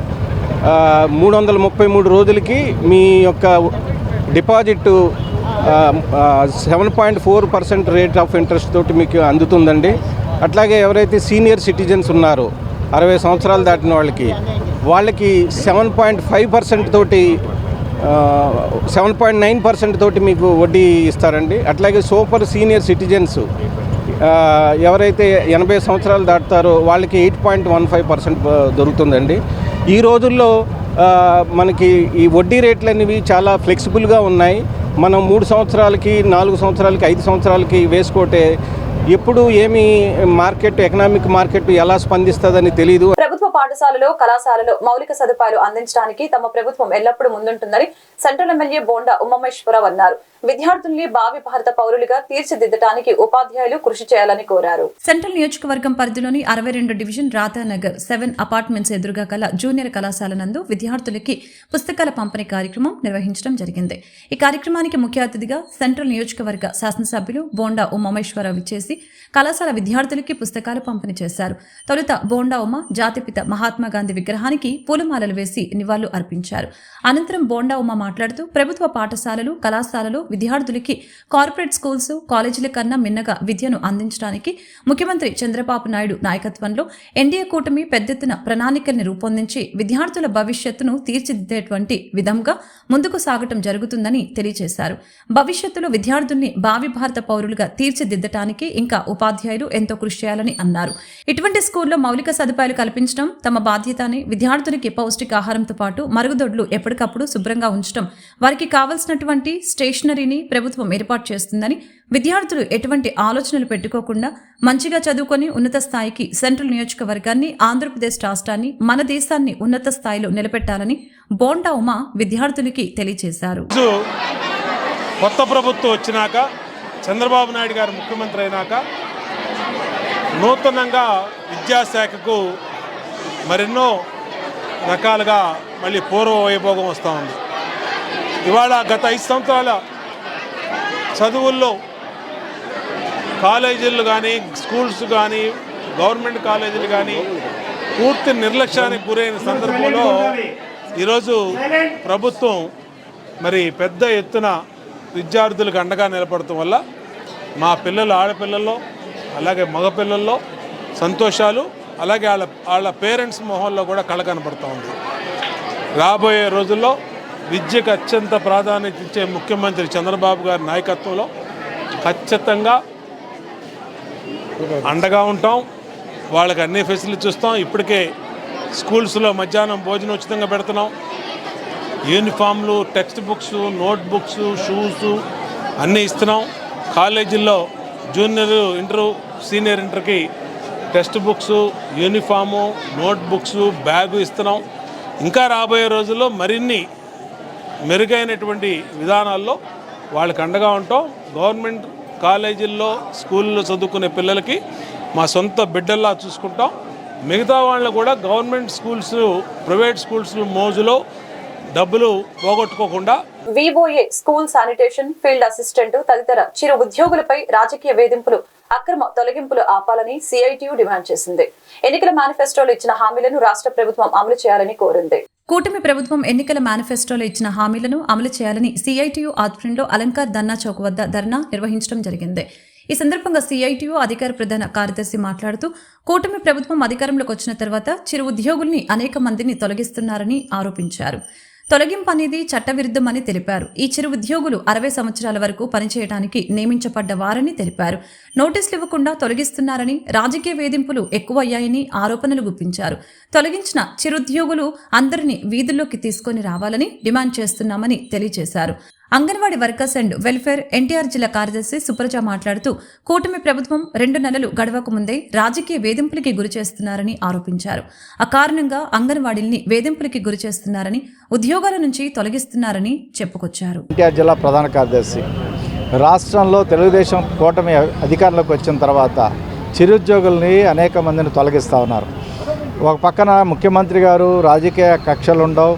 S10: 333 రోజులకి మీ యొక్క డిపాజిట్ 7.4% రేట్ ఆఫ్ ఇంట్రెస్ట్ తోటి మీకు అందుతుందండి. అట్లాగే ఎవరైతే సీనియర్ సిటిజన్స్ ఉన్నారో 60 సంవత్సరాలు దాటిన వాళ్ళకి 7.5% తోటి 7.9% తోటి మీకు వడ్డీ ఇస్తారండి. అట్లాగే సూపర్ సీనియర్ సిటిజన్స్ ఎవరైతే 80 సంవత్సరాలు దాటుతారో వాళ్ళకి 8.15% దొరుకుతుందండి. ఈ రోజుల్లో మనకి ఈ వడ్డీ రేట్లు అనేవి చాలా ఫ్లెక్సిబుల్గా ఉన్నాయి. మనం 3 సంవత్సరాలకి, 4 సంవత్సరాలకి, 5 సంవత్సరాలకి వేసుకుంటే ఎప్పుడు ఏమి మార్కెట్, ఎకనామిక్ మార్కెట్ ఎలా స్పందిస్తుందని తెలియదు.
S1: ప్రభుత్వ పాఠశాలలో, కళాశాలలో మౌలిక సదుపాయాలు అందించడానికి తమ ప్రభుత్వం ఎల్లప్పుడూ ముందుంటుందని సెంట్రల్ ఎమ్మెల్యే బోండా ఉమామహేశ్వరరావు అన్నారు. విద్యార్థుల్ని భావి భారత పౌరులుగా తీర్చిదిద్దడానికి ఉపాధ్యాయులు కృషి చేయాలని కోరారు.
S5: సెంట్రల్ నియోజకవర్గం పరిధిలోని 62 డివిజన్ రాధానగర్ 7 అపార్ట్మెంట్స్ ఎదురుగా కల జూనియర్ కళాశాల నందు విద్యార్థులకి పుస్తకాల పంపిణీ కార్యక్రమం నిర్వహించడం జరిగింది. ఈ కార్యక్రమానికి ముఖ్య అతిథిగా సెంట్రల్ నియోజకవర్గ శాసనసభ్యులు బోండా ఉమామహేశ్వరరావు ఇచ్చేసి కళాశాల విద్యార్థులకి పుస్తకాలు పంపిణీ చేశారు. తొలుత బోండా ఉమ జాతిపిత మహాత్మా గాంధీ విగ్రహానికి పూలమాలలు వేసి నివాళులు అర్పించారు. అనంతరం బోండా ఉమ మాట్లాడుతూ ప్రభుత్వ పాఠశాలలు, కళాశాలలు విద్యార్థులకి కార్పొరేట్ స్కూల్స్, కాలేజీల కన్నా మిన్నగా విద్యను అందించడానికి ముఖ్యమంత్రి చంద్రబాబు నాయుడు నాయకత్వంలో ఎన్డీఏ కూటమి పెద్దెత్తున ప్రణాళికల్ని రూపొందించి విద్యార్థుల భవిష్యత్తును తీర్చిదిద్దేటువంటి విధంగా ముందుకు సాగటం జరుగుతుందని తెలియజేశారు. భవిష్యత్తులో విద్యార్థుల్ని భావి భారత పౌరులుగా తీర్చిదిద్దటానికి ఇంకా ఉపాధ్యాయులు ఎంతో కృషి చేయాలని అన్నారు. ఇటువంటి స్కూల్లో మౌలిక సదుపాయాలు కల్పించడం తమ బాధ్యత అని, విద్యార్థులకి పౌష్టికాహారంతో పాటు మరుగుదొడ్లు ఎప్పటికప్పుడు శుభ్రంగా ఉంచడం, వారికి కావలసినటువంటి స్టేషనరీని ప్రభుత్వం ఏర్పాటు చేస్తుందని, విద్యార్థులు ఎటువంటి ఆలోచనలు పెట్టుకోకుండా మంచిగా చదువుకొని ఉన్నత స్థాయికి సెంట్రల్ నియోజకవర్గాన్ని, ఆంధ్రప్రదేశ్ రాష్ట్రాన్ని, మన దేశాన్ని ఉన్నత స్థాయిలో నిలబెట్టాలని బోండా ఉమా విద్యార్థులకి తెలియజేశారు.
S11: కొత్త ప్రభుత్వం వచ్చినాక, చంద్రబాబు నాయుడు గారు ముఖ్యమంత్రి అయినాక నూతనంగా విద్యాశాఖకు మరెన్నో రకాలుగా మళ్ళీ పూర్వ వైభోగం వస్తూ ఉంది. ఇవాళ గత 5 సంవత్సరాల చదువుల్లో కాలేజీలు కానీ, స్కూల్స్ కానీ, గవర్నమెంట్ కాలేజీలు కానీ పూర్తి నిర్లక్ష్యానికి గురైన సందర్భంలో ఈరోజు ప్రభుత్వం మరి పెద్ద ఎత్తున విద్యార్థులకు అండగా నిలబడటం వల్ల మా పిల్లలు, ఆడపిల్లల్లో అలాగే మగపిల్లల్లో సంతోషాలు, అలాగే వాళ్ళ పేరెంట్స్ మొహంలో కూడా కళ కనబడుతూ ఉంది. రాబోయే రోజుల్లో విద్యకు అత్యంత ప్రాధాన్యత ఇచ్చే ముఖ్యమంత్రి చంద్రబాబు గారి నాయకత్వంలో ఖచ్చితంగా అండగా ఉంటాం. వాళ్ళకి అన్ని ఫెసిలిటీస్ ఇస్తాం. ఇప్పటికే స్కూల్స్లో మధ్యాహ్నం భోజనం ఉచితంగా పెడుతున్నాం. యూనిఫామ్లు, text books, note books, shoes అన్నీ ఇస్తున్నాం. కాలేజీల్లో జూనియర్ ఇంటర్, సీనియర్ ఇంటర్కి text books, uniform, note books, bag ఇస్తున్నాం. ఇంకా రాబోయే రోజుల్లో మరిన్ని మెరుగైనటువంటి విధానాల్లో వాళ్ళకి అండగా ఉంటాం. గవర్నమెంట్ కాలేజీల్లో, స్కూల్లో చదువుకునే పిల్లలకి మా సొంత బిడ్డల్లా చూసుకుంటాం. మిగతా వాళ్ళని కూడా గవర్నమెంట్ స్కూల్స్, ప్రైవేట్ స్కూల్స్ మోజులో డబ్బులు పోగొట్టుకోకుండా
S1: VOA, school sanitation, field assistant తదితర చిరు ఉద్యోగులపై రాజకీయ వేధింపులు, అక్రమ తొలగింపులు ఆపాలని సిఐటియు డిమాండ్ చేసింది. ఎన్నికల మేనిఫెస్టోలో ఇచ్చిన హామీలను రాష్ట్ర ప్రభుత్వం అమలు చేయాలని కోరింది.
S5: కూటమి ప్రభుత్వం ఎన్నికల మేనిఫెస్టోలో ఇచ్చిన హామీలను అమలు చేయాలని సిఐటియు ఆధ్వర్యంలో అలంకార్ ధర్నా చౌక్ వద్ద ధర్నా నిర్వహించడం జరిగింది. ఈ సందర్భంగా సిఐటియు అధికార ప్రధాన కార్యదర్శి మాట్లాడుతూ కూటమి ప్రభుత్వం అధికారంలోకి వచ్చిన తర్వాత చిరు ఉద్యోగుల్ని అనేక మందిని తొలగిస్తున్నారని ఆరోపించారు. తొలగింపు అనేది చట్టవిరుద్ధమని తెలిపారు. ఈ చిరు ఉద్యోగులు 60 సంవత్సరాల వరకు పనిచేయడానికి నియమించబడ్డ వారని తెలిపారు. నోటీసులు ఇవ్వకుండా తొలగిస్తున్నారని, రాజకీయ వేధింపులు ఎక్కువయ్యాయని ఆరోపణలు గుప్పించారు. తొలగించిన చిరుద్యోగులు అందరినీ వీధుల్లోకి తీసుకొని రావాలని డిమాండ్ చేస్తున్నామని తెలియజేశారు. Anganwadi workers and welfare NTR జిల్లా కార్యదర్శి సుప్రజ మాట్లాడుతూ కూటమి ప్రభుత్వం 2 నెలలు గడవక ముందే రాజకీయ వేధింపులకి గురి చేస్తున్నారని ఆరోపించారు. ఆ కారణంగా అంగన్వాడీల్ని వేధింపులకి గురి చేస్తున్నారని, ఉద్యోగాల నుంచి తొలగిస్తున్నారని చెప్పుకొచ్చారు.
S12: ఎన్టీఆర్ జిల్లా ప్రధాన కార్యదర్శి, రాష్ట్రంలో తెలుగుదేశం కూటమి అధికారంలోకి వచ్చిన తర్వాత చిరుద్యోగుల్ని అనేక మందిని తొలగిస్తూ ఉన్నారు. ఒక పక్కన ముఖ్యమంత్రి గారు రాజకీయ కక్షలు ఉండవు,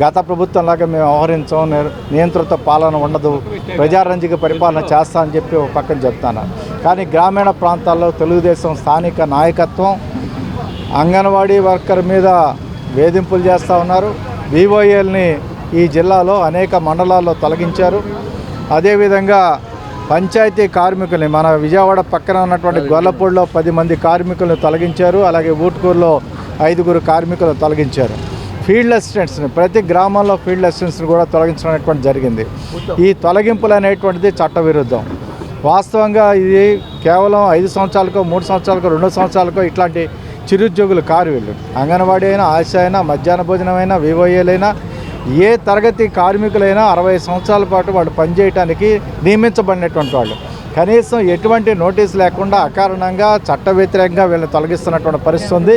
S12: గత ప్రభుత్వంలాగా మేము వ్యవహరించాం, నియంత్రిత పాలన ఉండదు, ప్రజారంజక పరిపాలన చేస్తా అని చెప్పి ఒక పక్కన చెప్తాను. కానీ గ్రామీణ ప్రాంతాల్లో తెలుగుదేశం స్థానిక నాయకత్వం అంగన్వాడీ వర్కర్ మీద వేధింపులు చేస్తూ ఉన్నారు. విఓఏల్ని ఈ జిల్లాలో అనేక మండలాల్లో తొలగించారు. అదేవిధంగా పంచాయతీ కార్మికుల్ని మన విజయవాడ పక్కన ఉన్నటువంటి గొల్లపూడిలో 10 మంది కార్మికులను తొలగించారు. అలాగే ఊట్కూరులో 5 కార్మికులు తొలగించారు. ఫీల్డ్ అసిస్టెంట్స్ని, ప్రతి గ్రామంలో ఫీల్డ్ అసిస్టెంట్స్ని కూడా తొలగించడం అనేటువంటి జరిగింది. ఈ తొలగింపులు అనేటువంటిది చట్టవిరుద్ధం. వాస్తవంగా ఇది కేవలం 5 సంవత్సరాలకో, 3 సంవత్సరాలకో, 2 సంవత్సరాలకో ఇట్లాంటి చిరుద్యోగులు కారు వీళ్ళు. అంగన్వాడీ అయినా, ఆశ అయినా, మధ్యాహ్న భోజనమైనా, విఓఏలైనా, ఏ తరగతి కార్మికులైనా 60 సంవత్సరాల పాటు వాళ్ళు పనిచేయడానికి నియమించబడినటువంటి వాళ్ళు. కనీసం ఎటువంటి నోటీస్ లేకుండా అకారణంగా చట్ట వ్యతిరేకంగా వీళ్ళని తొలగిస్తున్నటువంటి పరిస్థితి ఉంది.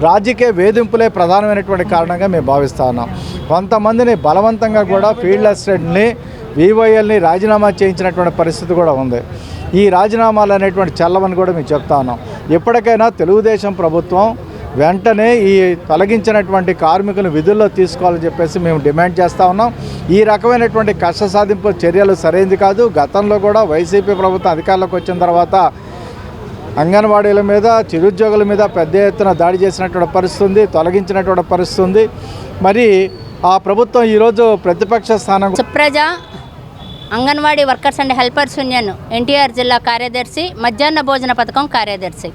S12: రాజకీయ వేధింపులే ప్రధానమైనటువంటి కారణంగా మేము భావిస్తా ఉన్నాం. కొంతమందిని బలవంతంగా కూడా ఫీల్డ్ అసిస్టెంట్ని వివైఎల్ని రాజీనామా చేయించినటువంటి పరిస్థితి కూడా ఉంది. ఈ రాజీనామాలు అనేటువంటి చెల్లవని కూడా మేము చెప్తా ఉన్నాం. ఎప్పటికైనా తెలుగుదేశం ప్రభుత్వం వెంటనే ఈ తొలగించినటువంటి కార్మికులను విధుల్లో తీసుకోవాలని చెప్పేసి మేము డిమాండ్ చేస్తూ ఉన్నాం. ఈ రకమైనటువంటి కష్ట సాధింపు చర్యలు సరైనది కాదు. గతంలో కూడా వైసీపీ ప్రభుత్వం అధికారంలోకి వచ్చిన తర్వాత అంగన్వాడీల మీద, చిరుద్యోగుల మీద పెద్ద ఎత్తున దాడి చేసినటువంటి పరిస్థితి ఉంది, తొలగించినటువంటి పరిస్థితి ఉంది. మరి ఆ ప్రభుత్వం ఈరోజు ప్రతిపక్ష స్థానం.
S13: Supraja, anganwadi workers and helpers union NTR జిల్లా కార్యదర్శి, మధ్యాహ్న భోజన పథకం కార్యదర్శి.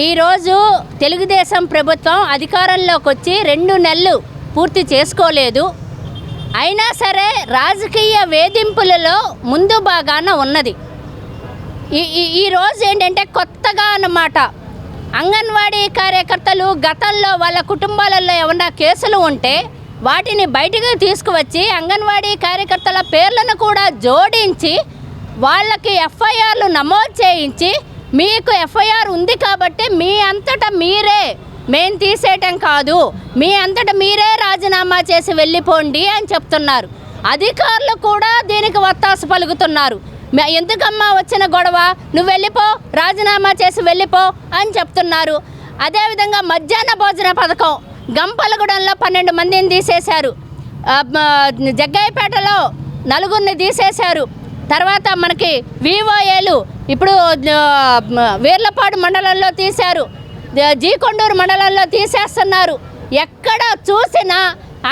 S13: ఈరోజు తెలుగుదేశం ప్రభుత్వం అధికారంలోకి వచ్చి 2 నెలలు పూర్తి చేసుకోలేదు. అయినా సరే రాజకీయ వేధింపులలో ముందు భాగాన ఉన్నది. ఈరోజు ఏంటంటే కొత్తగా అన్నమాట, అంగన్వాడీ కార్యకర్తలు గతంలో వాళ్ళ కుటుంబాలలో ఏమన్నా కేసులు ఉంటే వాటిని బయటకు తీసుకువచ్చి అంగన్వాడీ కార్యకర్తల పేర్లను కూడా జోడించి వాళ్ళకి ఎఫ్ఐఆర్లు నమోదు చేయించి, మీకు ఎఫ్ఐఆర్ ఉంది కాబట్టి మీ అంతటా మీరే, మేము తీసేయటం కాదు, మీ అంతటా మీరే రాజీనామా చేసి వెళ్ళిపోండి అని చెప్తున్నారు. అధికారులు కూడా దీనికి వత్తాసు పలుకుతున్నారు. ఎందుకమ్మా వచ్చిన గొడవ, నువ్వు వెళ్ళిపో, రాజీనామా చేసి వెళ్ళిపో అని చెప్తున్నారు. అదేవిధంగా మధ్యాహ్న భోజన పథకం గంపలగూడెంలో 12 మందిని తీసేశారు. జగ్గయ్యపేటలో 4 తీసేశారు. తర్వాత మనకి వివోఏలు ఇప్పుడు వీర్లపాడు మండలంలో తీశారు, జీకొండూరు మండలంలో తీసేస్తున్నారు. ఎక్కడ చూసినా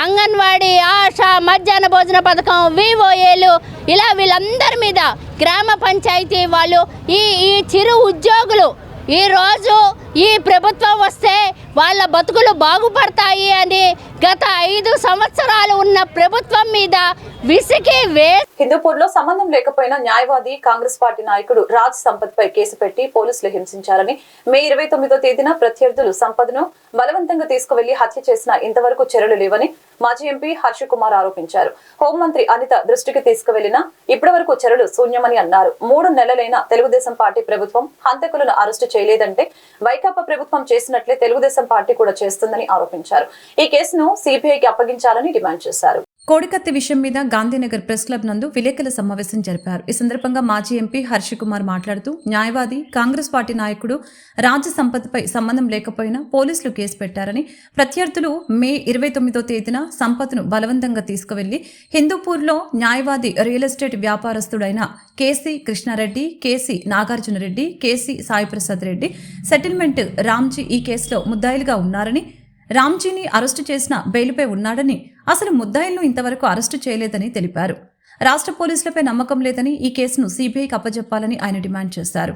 S13: అంగన్వాడీ, ఆశా, మధ్యాహ్న భోజన పథకం, వివోఏలు ఇలా వీళ్ళందరి మీద గ్రామ పంచాయతీ వాళ్ళు, ఈ చిరు ఉద్యోగులు ఈరోజు ఈ ప్రభుత్వం వస్తే వాళ్ళ బతుకులు బాగుపడతాయి అని గత 5 సంవత్సరాలు ఉన్న ప్రభుత్వం మీద విసిగి
S1: హిందూపూర్లో సంబంధం లేకపోయినా న్యాయవాది కాంగ్రెస్ పార్టీ నాయకుడు రాజ్ సంపత్ పై కేసు పెట్టి పోలీసులు హింసించారని, మే 29వ తేదీన ప్రత్యర్థులు సంపత్ను బలవంతంగా తీసుకువెళ్లి హత్య చేసిన ఇంతవరకు చర్యలు లేవని మాజీ ఎంపీ హర్ష కుమార్ ఆరోపించారు. హోంమంత్రి అనిత దృష్టికి తీసుకువెళ్లినా ఇప్పటి వరకు చర్యలు శూన్యమని అన్నారు. 3 నెలలైన తెలుగుదేశం పార్టీ ప్రభుత్వం హంతకులను అరెస్టు చేయలేదంటే వైకాపా ప్రభుత్వం చేసినట్లే తెలుగుదేశం పార్టీ కూడా చేస్తుందని ఆరోపించారు. ఈ కేసును సిబిఐకి అప్పగించాలని డిమాండ్ చేశారు.
S5: కోడికత్తి విషయం మీద గాంధీనగర్ ప్రెస్ క్లబ్ నందు విలేకరుల సమావేశం జరిపారు. ఈ సందర్భంగా మాజీ ఎంపీ హర్ష కుమార్ మాట్లాడుతూ, న్యాయవాది కాంగ్రెస్ పార్టీ నాయకుడు రాజ్ సంపత్పై సంబంధం లేకపోయినా పోలీసులు కేసు పెట్టారని, ప్రత్యర్థులు మే 29వ తేదీన సంపత్ను బలవంతంగా తీసుకువెళ్లి హిందూపూర్లో న్యాయవాది రియల్ ఎస్టేట్ వ్యాపారస్తుడైన KC Krishnareddy, KC Nagarjunareddy, KC Saiprasad Reddy, settlement Ramji ఈ కేసులో ముద్దాయిలుగా ఉన్నారని, రామ్జీని అరెస్టు చేసిన బెయిల్పై ఉన్నాడని, అసలు ముద్దాయిలను ఇంతవరకు అరెస్టు చేయలేదని తెలిపారు. రాష్ట్ర పోలీసులపై నమ్మకం లేదని ఈ కేసును సిబిఐకి అప్పజెప్పాలని ఆయన డిమాండ్ చేశారు.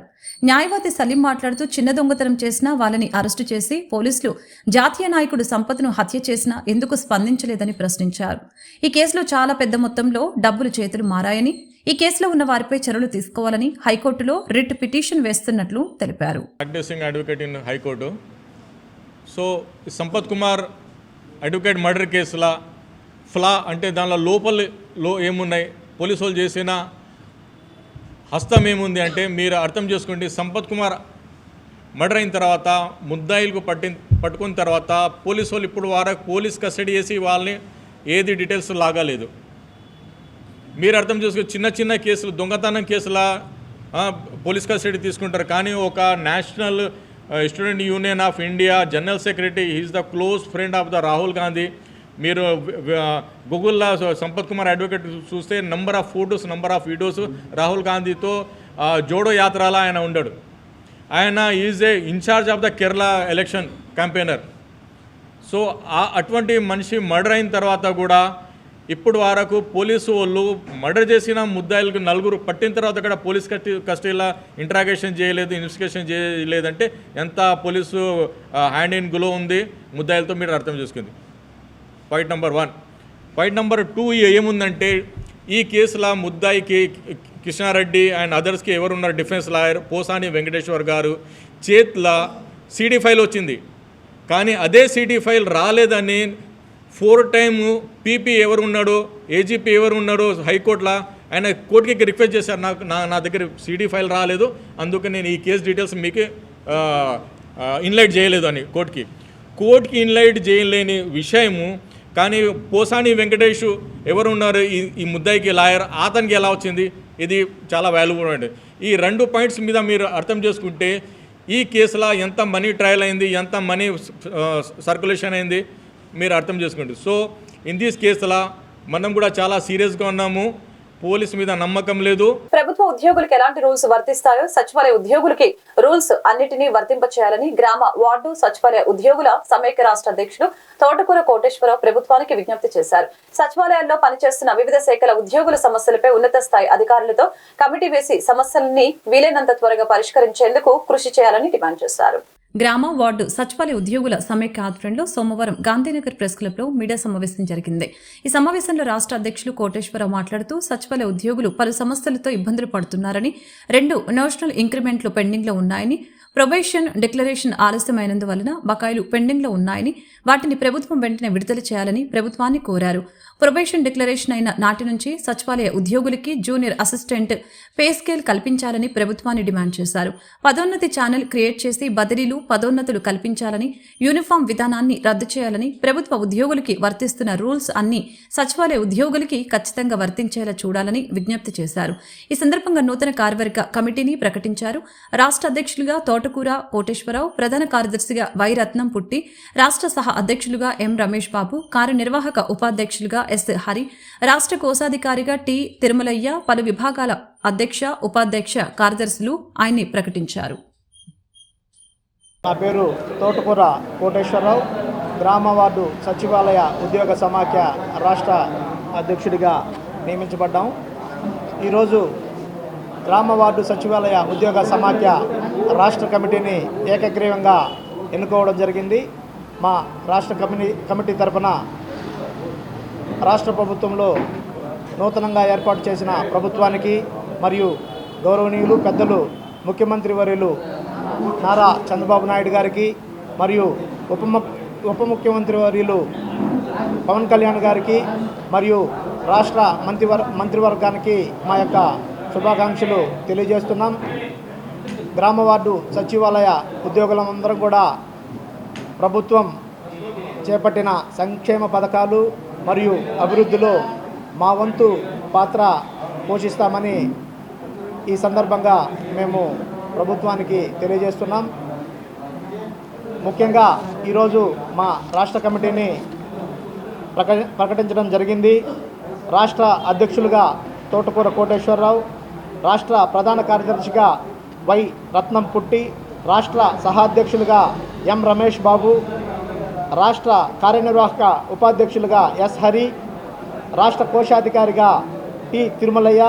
S5: న్యాయవాది సలీం మాట్లాడుతూ, చిన్న దొంగతనం చేసినా వాళ్ళని అరెస్టు చేసి పోలీసులు జాతీయ నాయకుడు సంపత్ను హత్య చేసినా ఎందుకు స్పందించలేదని ప్రశ్నించారు. ఈ కేసులో చాలా పెద్ద మొత్తంలో డబ్బులు చేతులు మారాయని, ఈ కేసులో ఉన్న వారిపై చర్యలు తీసుకోవాలని హైకోర్టులో రిట్ పిటిషన్ వేస్తున్నట్లు తెలిపారు.
S14: So Sampath Kumar advocate murder కేసులా ఫ్లా అంటే దానిలో లోపలలో ఏమున్నాయి, పోలీసు వాళ్ళు చేసిన హస్తం ఏముంది అంటే మీరు అర్థం చేసుకోండి. సంపత్ కుమార్ మర్డర్ అయిన తర్వాత ముద్దాయిలకు పట్టుకున్న తర్వాత పోలీసు వాళ్ళు ఇప్పుడు వరకు పోలీస్ కస్టడీ చేసి వాళ్ళని ఏది డీటెయిల్స్ లాగాలేదు. మీరు అర్థం చేసుకో, చిన్న కేసులు, దొంగతనం కేసులా పోలీస్ కస్టడీ తీసుకుంటారు. కానీ ఒక National Student Union of India general secretary, he is the close friend of the Rahul Gandhi. మీరు గూగుల్లో సంపత్ కుమార్ అడ్వకేట్ చూస్తే number of photos, number of videos Rahul గాంధీతో జోడో యాత్రలో ఆయన ఉన్నాడు. ఆయన is a incharge of the Kerala election campaigner. So అటువంటి మనిషి మర్డర్ అయిన తర్వాత కూడా ఇప్పుడు వరకు పోలీసు వాళ్ళు మర్డర్ చేసిన ముద్దాయిలకు 4 పట్టిన తర్వాత కూడా పోలీస్ కస్టడీలో ఇంట్రాగేషన్ చేయలేదు, ఇన్వెస్టిగేషన్ చేయలేదంటే ఎంత పోలీసు హ్యాండ్ ఇన్ గ్లో ఉంది ముద్దాయిలతో మీరు అర్థం చేసుకుంది. Point number 1. పాయింట్ నెంబర్ 2 ఏముందంటే, ఈ కేసులో ముద్దాయికి కృష్ణారెడ్డి అండ్ అదర్స్కి ఎవరున్నారు, డిఫెన్స్ లాయర్ పోసాని వెంకటేశ్వర్ గారు చేతిలో సిడి ఫైల్ వచ్చింది. కానీ అదే సిడి ఫైల్ రాలేదని 4 టైమ్ పీపీ ఎవరు ఉన్నాడో, ఏజీపీ ఎవరు ఉన్నాడో హైకోర్టులో ఆయన కోర్టుకి రిక్వెస్ట్ చేశారు, నా దగ్గర సిడి ఫైల్ రాలేదు, అందుకే నేను ఈ కేసు డీటెయిల్స్ మీకు ఇన్లైట్ చేయలేదు అని కోర్టుకి ఇన్లైట్ చేయలేని విషయము. కానీ పోసాని వెంకటేష్ ఎవరు ఉన్నారు ఈ ముద్దాయికి లాయర్, అతనికి ఎలా వచ్చింది, ఇది చాలా వాల్యుబుల్ అండి. ఈ 2 పాయింట్స్ మీద మీరు అర్థం చేసుకుంటే ఈ కేసులో ఎంత మనీ ట్రయల్ అయింది, ఎంత మనీ సర్క్యులేషన్ అయింది మీరు అర్థం చేసుకోండి. సో ఇన్ దిస్ కేసులో మనం కూడా చాలా సీరియస్గా ఉన్నాము. పోలీసు మీద నమ్మకం లేదు.
S1: ప్రభుత్వ ఉద్యోగులకు ఎలాంటి రూల్స్ వర్తిస్తాయో సచివాలయ ఉద్యోగులకి రూల్స్ అన్నిటినీ వర్తింప చేయాలని గ్రామ వార్డు సచివాలయ ఉద్యోగుల సమైక్య రాష్ట్ర అధ్యక్షులు తోటకూర కోటేశ్వరరావు ప్రభుత్వానికి విజ్ఞప్తి చేశారు. సచివాలయాల్లో పనిచేస్తున్న వివిధ శాఖల ఉద్యోగుల సమస్యలపై ఉన్నత స్థాయి అధికారులతో కమిటీ వేసి సమస్యలని వీలైనంత త్వరగా పరిష్కరించేందుకు కృషి చేయాలని డిమాండ్ చేశారు.
S5: గ్రామ వార్డు సచివాలయ ఉద్యోగుల సమైక్య ఆధ్వర్యంలో సోమవారం గాంధీనగర్ ప్రెస్ క్లబ్లో మీడియా సమావేశం జరిగింది. ఈ సమావేశంలో రాష్ట్ర అధ్యక్షులు కోటేశ్వరరావు మాట్లాడుతూ సచివాలయ ఉద్యోగులు పలు సమస్యలతో ఇబ్బందులు పడుతున్నారని, 2 నేషనల్ ఇంక్రిమెంట్లు పెండింగ్లో ఉన్నాయని, ప్రొబేషన్ డిక్లరేషన్ ఆలస్యమైనందువలన బకాయిలు పెండింగ్లో ఉన్నాయని, వాటిని ప్రభుత్వం వెంటనే విడుదల చేయాలని ప్రభుత్వాన్ని కోరారు. ప్రొబేషన్ డిక్లరేషన్ అయిన నాటి నుంచి సచివాలయ ఉద్యోగులకి జూనియర్ అసిస్టెంట్ పే స్కేల్ కల్పించాలని ప్రభుత్వాన్ని డిమాండ్ చేశారు. పదోన్నతి ఛానల్ క్రియేట్ చేసి బదిలీలు, పదోన్నతులు కల్పించాలని, యూనిఫామ్ విధానాన్ని రద్దు చేయాలని, ప్రభుత్వ ఉద్యోగులకి వర్తిస్తున్న రూల్స్ అన్ని సచివాలయ ఉద్యోగులకి ఖచ్చితంగా వర్తించేలా చూడాలని విజ్ఞప్తి చేశారు. ఈ సందర్భంగా నూతన కార్యవర్గ కమిటీని ప్రకటించారు. రాష్ట్ర అధ్యక్షులుగా తోటకూర కోటేశ్వరరావు, ప్రధాన కార్యదర్శిగా వై రత్నం పుట్టి, రాష్ట్ర సహ అధ్యక్షులుగా ఎం రమేష్ బాబు, కార్యనిర్వాహక ఉపాధ్యక్షులుగా ఎస్ హరి, రాష్ట్ర కోశాధికారిగా టి తిరుమలయ్య, పలు విభాగాల అధ్యక్ష, ఉపాధ్యక్ష కార్యదర్శులు ఆయన్ని ప్రకటించారు.
S12: నా పేరు తోటకూర కోటేశ్వరరావు, గ్రామ వార్డు సచివాలయ ఉద్యోగ సమాఖ్య రాష్ట్ర అధ్యక్షుడిగా నియమించబడ్డాం. ఈరోజు గ్రామ వార్డు సచివాలయ ఉద్యోగ సమాఖ్య రాష్ట్ర కమిటీని ఏకగ్రీవంగా ఎన్నుకోవడం జరిగింది. మా రాష్ట్ర కమిటీ తరఫున రాష్ట్ర ప్రభుత్వంలో నూతనంగా ఏర్పాటు చేసిన ప్రభుత్వానికి మరియు గౌరవనీయులు పెద్దలు ముఖ్యమంత్రి వర్యులు నారా చంద్రబాబు నాయుడు గారికి మరియు ఉప ముఖ్యమంత్రి వర్యులు పవన్ కళ్యాణ్ గారికి మరియు రాష్ట్ర మంత్రివర్గానికి మా యొక్క శుభాకాంక్షలు తెలియజేస్తున్నాం. గ్రామ వార్డు సచివాలయ ఉద్యోగులందరం కూడా ప్రభుత్వం చేపట్టిన సంక్షేమ పథకాలు మరియు అభివృద్ధిలో మా వంతు పాత్ర పోషిస్తామని ఈ సందర్భంగా మేము ప్రభుత్వానికి తెలియజేస్తున్నాం. ముఖ్యంగా ఈరోజు మా రాష్ట్ర కమిటీని ప్రకటించడం జరిగింది. రాష్ట్ర అధ్యక్షులుగా తోటకూర కోటేశ్వరరావు, రాష్ట్ర ప్రధాన కార్యదర్శిగా వై రత్నం పుట్టి, రాష్ట్ర సహాధ్యక్షులుగా ఎం రమేష్ బాబు, రాష్ట్ర కార్యనిర్వాహక ఉపాధ్యక్షులుగా ఎస్ హరి, రాష్ట్ర కోశాధికారిగా టి తిరుమలయ్య,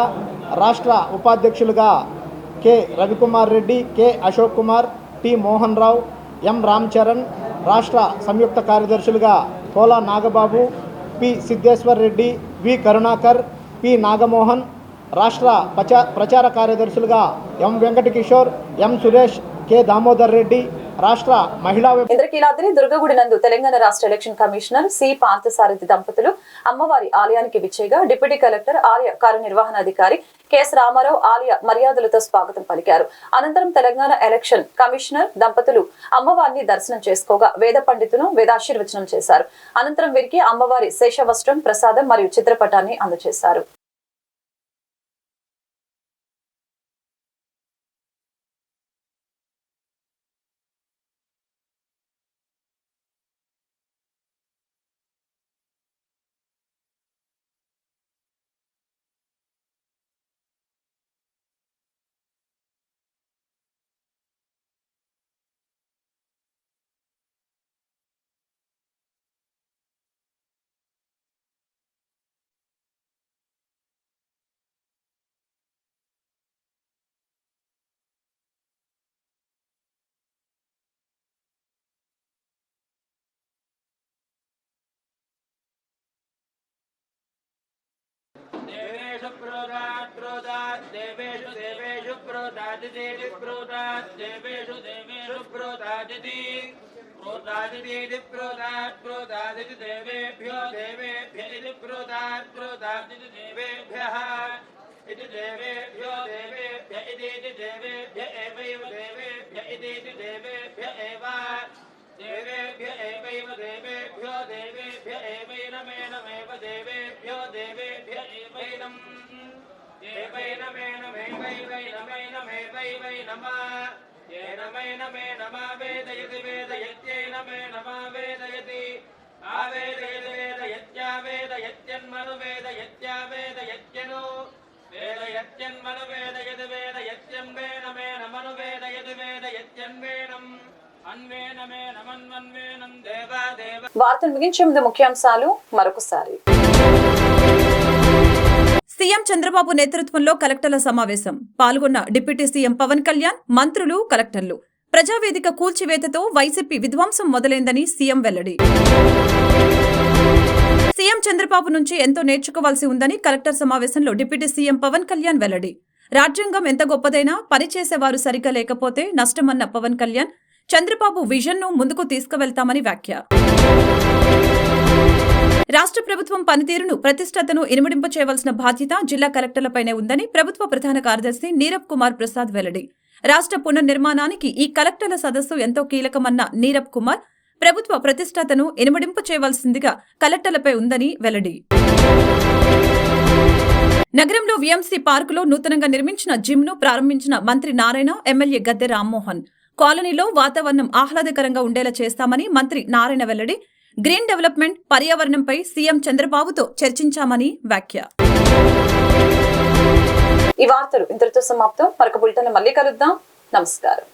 S12: రాష్ట్ర ఉపాధ్యక్షులుగా K Ravikumar Reddy, K Ashok Kumar, T Mohan Rao, M Ram Charan, రాష్ట్ర సంయుక్త కార్యదర్శులుగా Kola Nagababu, P Siddeshwar Reddy, V Karunakar, P Nagamohan, రాష్ట్ర ప్రచార కార్యదర్శులుగా M Venkatakishore, M Suresh, K Damodar Reddy, రాష్ట్ర మహిళా
S1: ఇంద్రకీలాద్రి దుర్గగుడి నందు తెలంగాణ రాష్ట్ర ఎలక్షన్ కమిషనర్ సి పార్థసారథి దంపతులు అమ్మవారి ఆలయానికి విచ్చేగా డిప్యూటీ కలెక్టర్ ఆలయ కార్యనిర్వహణాధికారి కెఎస్ రామారావు ఆలయ మర్యాదలతో స్వాగతం పలికారు. అనంతరం తెలంగాణ ఎలక్షన్ కమిషనర్ దంపతులు అమ్మవారిని దర్శనం చేసుకోగా వేద పండితులు వేదాశీర్వచనం చేశారు. అనంతరం వీరికి అమ్మవారి శేషవస్త్రం, ప్రసాదం మరియు చిత్రపటాన్ని అందజేశారు.
S15: देवेषु देवेषु प्रोदादिति प्रोदात् देवेषु देवेषु प्रोदादिति प्रोदादिति प्रोदात् प्रोदादिति देवेभ्यो देवेभ्य इति प्रोदात् प्रोदादिति देवेभ्यः इति देवेभ्यो देवेभ्य इति देवेभ्य एवैव देवेभ्य इति देवेभ्य एव देवेभ्य एवैव देवेभ्यो देवेभ्य एवैनमेनमेव देवेभ्यो देवेभ्य एवैनम् एवैनमेनमेवैवैनमेनमेवैवैनमः येनमेनमेनमा वेदयति वेदयत्यैनमेनमा वेदयति आवेदयति वेदयत्यावेदयत्यन्मनु वेदयत्यावेदयत्यनु वेदयत्यन्मनु वेदयति वेदयत्यन्वेनमेनमनु वेदयति वेदयत्यन्वेनम् अन्वेनमेनमन्वन्वेनं देवादेव.
S1: వార్తలు ముగించే ముందు ముఖ్యాంశాలు మరొకసారి.
S5: సీఎం చంద్రబాబు నేతృత్వంలో కలెక్టర్ల సమావేశం. పాల్గొన్న డిప్యూటీ సీఎం పవన్ కళ్యాణ్, మంత్రులు, కలెక్టర్లు. ప్రజావేదిక కూల్చివేతతో వైసీపీ విధ్వంసం మొదలైందని సీఎం వెల్లడి. సీఎం చంద్రబాబు నుంచి ఎంతో నేర్చుకోవాల్సి ఉందని కలెక్టర్ సమావేశంలో డిప్యూటీ సీఎం పవన్ కళ్యాణ్ వెల్లడి. రాజ్యాంగం ఎంత గొప్పదైనా పనిచేసేవారు సరిగ్గా లేకపోతే నష్టమన్న పవన్ కళ్యాణ్, చంద్రబాబు విజన్ను ముందుకు తీసుకువెళ్తామని వ్యాఖ్య. రాష్ట్ర ప్రభుత్వం పనితీరును, ప్రతిష్టతను ఇనుమడింప చేయవలసిన బాధ్యత జిల్లా కలెక్టర్లపైనే ఉందని ప్రభుత్వ ప్రధాన కార్యదర్శి నీరబ్ కుమార్ ప్రసాద్ వెల్లడి. రాష్ట్ర పునర్నిర్మాణానికి ఈ కలెక్టర్ల సదస్సు ఎంతో కీలకమన్న నీరబ్ కుమార్, ప్రభుత్వ ప్రతిష్టతను ఇనుమడింప చేయవలసిందిగా కలెక్టర్లపై ఉందని వెల్లడి. నగరంలో వీఎంసీ పార్కులో నూతనంగా నిర్మించిన జిమ్ను ప్రారంభించిన మంత్రి నారాయణ, ఎమ్మెల్యే గద్దె రామ్మోహన్. కాలనీలో వాతావరణం ఆహ్లాదకరంగా ఉండేలా చేస్తామని మంత్రి నారాయణ వెల్లడి. గ్రీన్ డెవలప్మెంట్, పర్యావరణంపై సీఎం చంద్రబాబుతో చర్చించామని వ్యాఖ్య.
S1: ఈ వార్తలు ఇంతటితో సమాప్తం. మరొక బులెటిన్ మళ్ళీ కలుద్దాం. నమస్కారం.